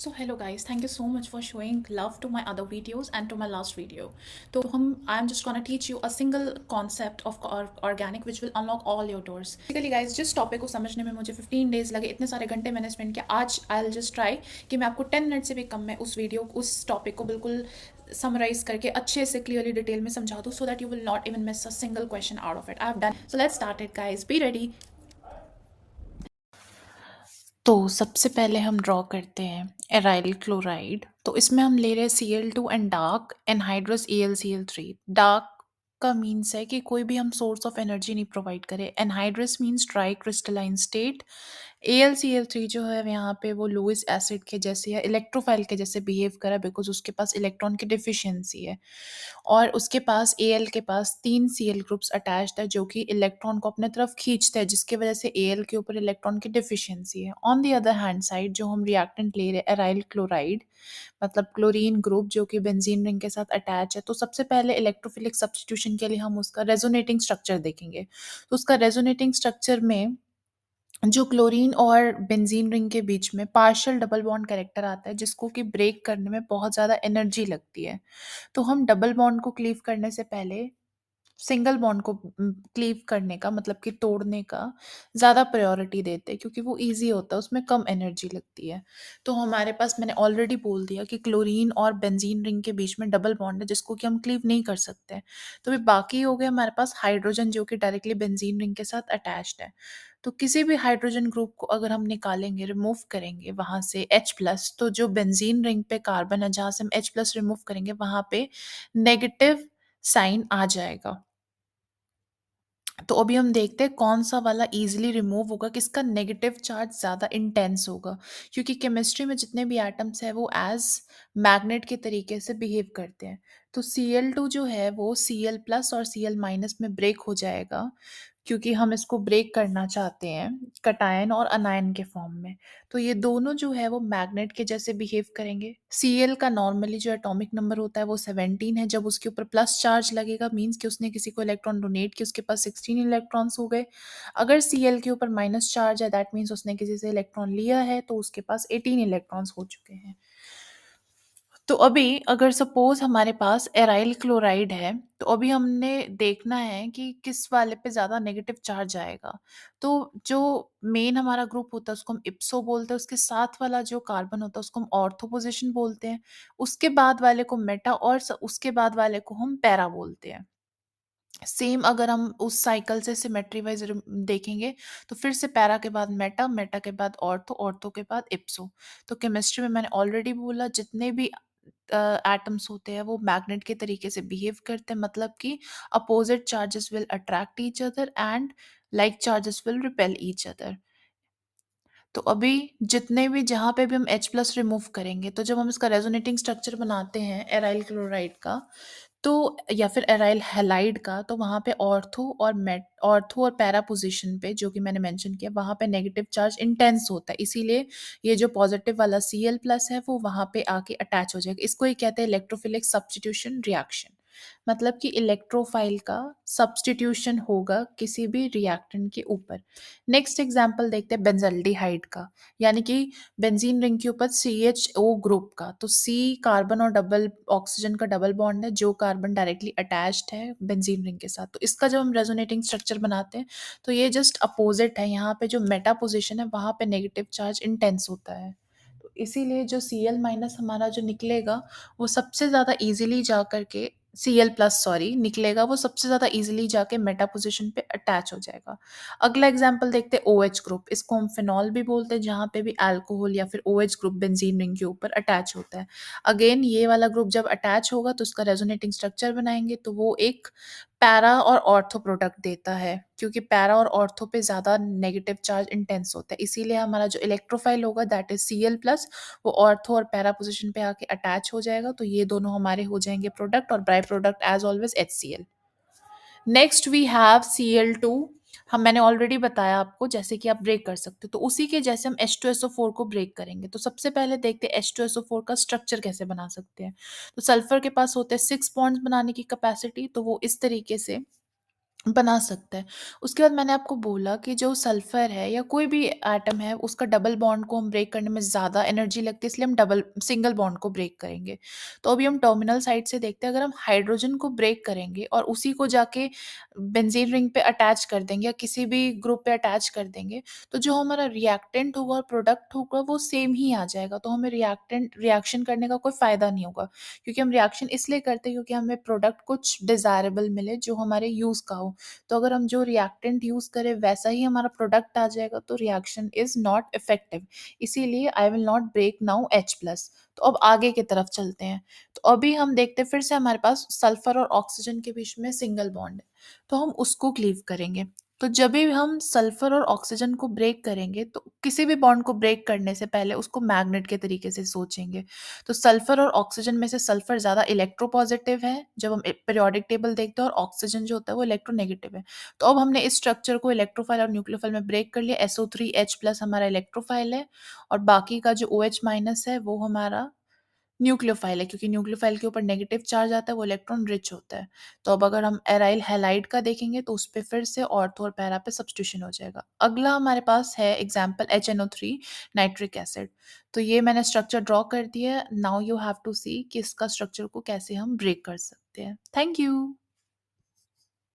So hello guys, thank you so much for showing love to my other videos and to my last video. तो हम I am just gonna teach you a single concept of organic which will unlock all your doors. Basically guys, जिस topic को समझने में मुझे 15 days लगे, इतने सारे घंटे मैंने स्पेंड किया, आज आई विल जस्ट ट्राई कि मैं आपको 10 मिनट से भी कम में उस टॉपिक को बिल्कुल समराइज करके अच्छे से क्लियरली डिटेल में समझा दूँ, so that you will not even miss a single question out of it. I have done, so let's start it guys, be ready. तो सबसे पहले हम ड्रॉ करते हैं एराइल क्लोराइड। तो इसमें हम ले रहे हैं Cl2 and dark anhydrous AlCl3। Dark का मीन्स है कि कोई भी हम सोर्स ऑफ एनर्जी नहीं प्रोवाइड करें। Anhydrous means dry crystalline state. AlCl3 जो है यहाँ पे वो लुइस एसिड के जैसे या इलेक्ट्रोफाइल के जैसे बिहेव करा, बिकॉज उसके पास इलेक्ट्रॉन की डिफिशियंसी है। और उसके पास Al के पास 3 Cl ग्रुप्स अटैच्ड है जो कि इलेक्ट्रॉन को अपने तरफ खींचते हैं, जिसकी वजह से Al के ऊपर इलेक्ट्रॉन की डिफिशियंसी है। On the other hand side जो हम रिएक्टेंट ले रहे हैं एराइल क्लोराइड, मतलब क्लोरीन ग्रुप जो कि बेंजीन रिंग के साथ अटैच है। तो सबसे पहले इलेक्ट्रोफिलिक सब्स्टिट्यूशन के लिए हम उसका रेजोनेटिंग स्ट्रक्चर देखेंगे। तो उसका रेजोनेटिंग स्ट्रक्चर में जो क्लोरीन और बेंजीन रिंग के बीच में पार्शियल डबल बॉन्ड कैरेक्टर आता है, जिसको कि ब्रेक करने में बहुत ज़्यादा एनर्जी लगती है। तो हम डबल बॉन्ड को क्लीव करने से पहले सिंगल बॉन्ड को क्लीव करने का, मतलब कि तोड़ने का ज़्यादा प्रायोरिटी देते हैं, क्योंकि वो ईजी होता है, उसमें कम एनर्जी लगती है। तो हमारे पास, मैंने ऑलरेडी बोल दिया कि क्लोरीन और बेंजीन रिंग के बीच में डबल बॉन्ड है, जिसको कि हम क्लीव नहीं कर सकते। तो फिर बाकी हो गया हमारे पास हाइड्रोजन, जो कि डायरेक्टली बेंजीन रिंग के साथ अटैच्ड है। तो किसी भी हाइड्रोजन ग्रुप को अगर हम निकालेंगे, रिमूव करेंगे वहाँ से H+, तो जो बेंजीन रिंग पे कार्बन है जहाँ से हम H+ रिमूव करेंगे, वहाँ पे नेगेटिव साइन आ जाएगा। तो अभी हम देखते हैं कौन सा वाला इजीली रिमूव होगा, किसका नेगेटिव चार्ज ज़्यादा इंटेंस होगा। क्योंकि केमिस्ट्री में जितने भी एटम्स है वो एज मैग्नेट के तरीके से बिहेव करते हैं। तो Cl2 जो है वो Cl+ और Cl- में ब्रेक हो जाएगा, क्योंकि हम इसको ब्रेक करना चाहते हैं कटायन और अनायन के फॉर्म में। तो ये दोनों जो है वो मैग्नेट के जैसे बिहेव करेंगे। Cl का नॉर्मली जो एटॉमिक नंबर होता है वो 17 है। जब उसके ऊपर प्लस चार्ज लगेगा, मीन्स कि उसने किसी को इलेक्ट्रॉन डोनेट किया, उसके पास 16 इलेक्ट्रॉन्स हो गए। अगर Cl के ऊपर माइनस चार्ज है, दैट मीन्स उसने किसी से इलेक्ट्रॉन लिया है, तो उसके पास 18 इलेक्ट्रॉन्स हो चुके हैं। तो अभी अगर सपोज हमारे पास एराइल क्लोराइड है, तो अभी हमने देखना है कि किस वाले पे ज़्यादा नेगेटिव चार्ज आएगा। तो जो मेन हमारा ग्रुप होता है उसको हम इप्सो बोलते हैं, उसके साथ वाला जो कार्बन होता है उसको हम ऑर्थो पोजीशन बोलते हैं, उसके बाद वाले को मेटा, और उसके बाद वाले को हम पैरा बोलते हैं। सेम अगर हम उस साइकिल से सिमेट्री वाइज देखेंगे, तो फिर से पैरा के बाद मेटा, मेटा के बाद ऑर्थो, ऑर्थो के बाद इप्सो। तो केमिस्ट्री में मैंने ऑलरेडी बोला, जितने भी एटम्स होते हैं वो मैग्नेट के तरीके से बिहेव करते हैं, मतलब कि opposite charges will attract each other and like charges will repel each other. तो अभी जितने भी, जहाँ पे भी हम H+ रिमूव करेंगे, तो जब हम इसका रेजोनेटिंग स्ट्रक्चर बनाते हैं एराइल क्लोराइड का, तो या फिर एराइल हैलाइड का, तो वहाँ पे ऑर्थो और पैरा पोजीशन पे, जो कि मैंने मेंशन किया, वहाँ पे नेगेटिव चार्ज इंटेंस होता है। इसीलिए ये जो पॉजिटिव वाला Cl+ है वो वहाँ पे आके अटैच हो जाएगा। इसको ही कहते हैं इलेक्ट्रोफिलिक सब्स्टिट्यूशन रिएक्शन। मतलब कि इलेक्ट्रोफाइल का सब्स्टिट्यूशन होगा किसी भी रिएक्टेंट के ऊपर। नेक्स्ट एग्जांपल देखते हैं बेंजल्डिहाइड का, यानी कि बेंजीन रिंग के ऊपर CHO ग्रुप का। तो C कार्बन और डबल ऑक्सीजन का डबल बॉन्ड है, जो कार्बन डायरेक्टली अटैच्ड है बेंजीन रिंग के साथ। तो इसका जब हम रेजोनेटिंग स्ट्रक्चर बनाते हैं, तो ये जस्ट अपोजिट है। यहाँ पे जो मेटा पोजिशन है वहाँ पे नेगेटिव चार्ज इंटेंस होता है। तो इसीलिए जो Cl- हमारा जो निकलेगा, वो सबसे ज़्यादा इजीली जा करके Cl+ सॉरी निकलेगा, वो सबसे ज़्यादा इजीली जाके मेटा पोजीशन पे अटैच हो जाएगा। अगला एग्जांपल देखते हैं OH ग्रुप। इसको हम फिनॉल भी बोलते हैं, जहाँ पे भी अल्कोहल या फिर OH ग्रुप बेंजीन रिंग के ऊपर अटैच होता है। अगेन ये वाला ग्रुप जब अटैच होगा तो उसका रेजोनेटिंग स्ट्रक्चर बनाएंगे, तो वो एक पैरा और ऑर्थो प्रोडक्ट देता है, क्योंकि पैरा और ऑर्थो पे ज़्यादा नेगेटिव चार्ज इंटेंस होता है। इसीलिए हमारा जो इलेक्ट्रोफाइल होगा दैट इज Cl+, वो ऑर्थो और पैरा पोजीशन पे आके अटैच हो जाएगा। तो ये दोनों हमारे हो जाएंगे प्रोडक्ट, और by product as always HCl। Next we have Cl2। हम, मैंने ऑलरेडी बताया आपको जैसे कि आप ब्रेक कर सकते हो, तो उसी के जैसे हम H2SO4 को ब्रेक करेंगे। तो सबसे पहले देखते हैं H2SO4 का स्ट्रक्चर कैसे बना सकते हैं। तो सल्फर के पास होते हैं 6 बॉन्ड्स बनाने की कैपेसिटी, तो वो इस तरीके से बना सकता है। उसके बाद मैंने आपको बोला कि जो सल्फ़र है या कोई भी एटम है, उसका डबल बॉन्ड को हम ब्रेक करने में ज़्यादा एनर्जी लगती है, इसलिए हम डबल सिंगल बॉन्ड को ब्रेक करेंगे। तो अभी हम टर्मिनल साइड से देखते हैं, अगर हम हाइड्रोजन को ब्रेक करेंगे और उसी को जाके बेंज़ीन रिंग पे अटैच कर देंगे या किसी भी ग्रुप पे अटैच कर देंगे, तो जो हमारा रिएक्टेंट होगा और प्रोडक्ट होगा वो सेम ही आ जाएगा। तो हमें रिएक्शन करने का कोई फ़ायदा नहीं होगा, क्योंकि हम रिएक्शन इसलिए करते हैं क्योंकि हमें प्रोडक्ट कुछ डिज़ायरेबल मिले जो हमारे यूज़ का हो। तो अगर हम जो रिएक्टेंट यूज़ करें वैसा ही हमारा प्रोडक्ट आ जाएगा, तो रिएक्शन इज़ नॉट इफेक्टिव। इसीलिए I will not break now H+। तो अब आगे की तरफ चलते हैं। तो अभी हम देखते हैं, फिर से हमारे पास सल्फर और ऑक्सीजन के बीच में सिंगल बॉन्ड है, तो हम उसको क्लीव करेंगे। तो जब भी हम सल्फर और ऑक्सीजन को ब्रेक करेंगे, तो किसी भी बॉन्ड को ब्रेक करने से पहले उसको मैग्नेट के तरीके से सोचेंगे। तो सल्फर और ऑक्सीजन में से सल्फर ज़्यादा इलेक्ट्रोपॉजिटिव है जब हम पीरियोडिक टेबल देखते हैं, और ऑक्सीजन जो होता है वो इलेक्ट्रोनेगेटिव है। तो अब हमने इस स्ट्रक्चर को इलेक्ट्रोफाइल और न्यूक्लियोफाइल में ब्रेक कर लिया। SO3H+ हमारा इलेक्ट्रोफाइल है, और बाकी का जो OH- है वो हमारा न्यूक्लियोफाइल है, क्योंकि न्यूक्लियोफाइल के ऊपर नेगेटिव चार्ज आता है, वो इलेक्ट्रॉन रिच होता है। तो अब अगर हम एराइल हैलाइड का देखेंगे तो उसपे फिर से ऑर्थो और पैरा पे सब्स्टिट्यूशन हो जाएगा। अगला हमारे पास है एग्जांपल HNO3 नाइट्रिक एसिड। तो ये मैंने स्ट्रक्चर ड्रॉ कर दिया है। नाउ यू हैव टू सी कि इसका स्ट्रक्चर को कैसे हम ब्रेक कर सकते हैं। Thank you.